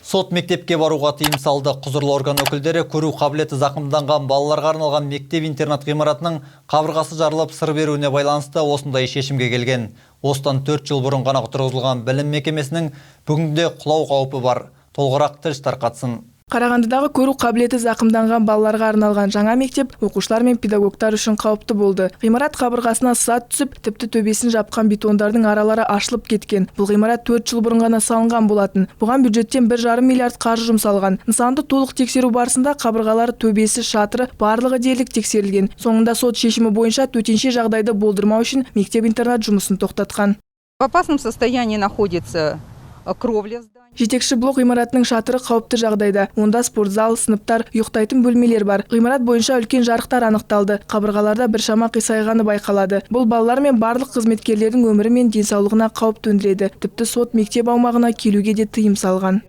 Сот мектепке баруға тыйым салды. Құзырлы орган өкілдері көру қабілеті зақымданған балаларға арналған мектеп-интернат ғимаратының қабырғасы жарылып сыр беруіне байланысты осындай шешімге келген. Осыдан 4 жыл бұрын ғана тұрғызылған білім мекемесінің бүгінде құлау қаупі бар. Толығырақ тілші тарқатсын. Қарағандыдағы көру қабілеті зақымданған балаларға арналған жаңа мектеп оқушылар мен педагогтар үшін қауіпті болды. Ғимарат қабырғасына сат түсіп, тіпті төбесін жапқан бетондардың аралары ашылып кеткен. Бұл ғимарат 4 жыл бұрын ғана салынған болатын. Бұған бюджеттен 1,5 миллиард қаржы жұмсалған. Нысанды толық тексеру барысында қабырғалары, төбесі, шатыры барлығы дерлік тексерілген. Соңында сот шешімі бойынша төтенше жағдайды болдырмау үшін мектеп-интернат жұмысын тоқтатқан. В опасном состоянии находится кровля. Жетекші блок ғимаратының шатыры қауіпті жағдайда. Онда спортзал, сыныптар, ұйықтайтын бөлмелер бар. Ғимарат бойынша үлкен жарықтар анықталды. Қабырғаларда біршама қисайғаны байқалады. Бұл балалар мен барлық қызметкерлердің өмірі мен денсаулығына қауіп төндіреді. Тіпті сот мектеп аумағына келуге де тыйым салған.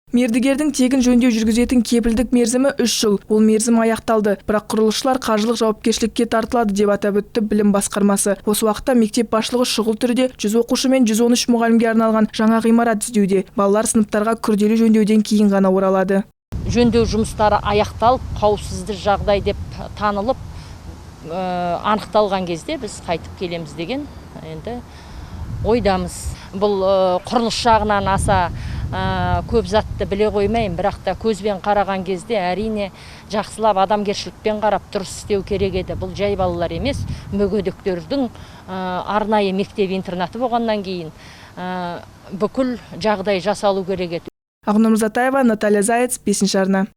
Мердігердің тегін жөндеу жүргізетін кепілдік мерзімі 3 жыл. Ол мерзім аяқталды. Бірақ құрылысшылар қаржылық жауапкершілікке тартылады деп атап өтті білім басқармасы. Осы уақытта мектеп басшылығы шұғыл түрде 100 оқушы мен 113 мұғалімге арналған жаңа ғимарат іздеуде. Балалар сыныптарға күрделі жөндеуден кейін ғана оралады. Жөндеу жұмыстары аяқталып, қауіпсіз жағдай деп танылып, анықталған кезде біз қайтып келеміз деген енді ойдамыз. Бұл құрылыс жағынан аса көп затты біле қоймайын, бірақ та көзбен қараған кезде әрине жақсылап адамгершілікпен қарап дұрыс істеу керек еді. Бұл жай балалар емес, мүгедектердің арнайы мектеп-интернаты болғаннан кейін бүкіл жағдай жасалу керек еді. Ақнұр Мырзатаева, Наталья Заяц, 5-ші арна.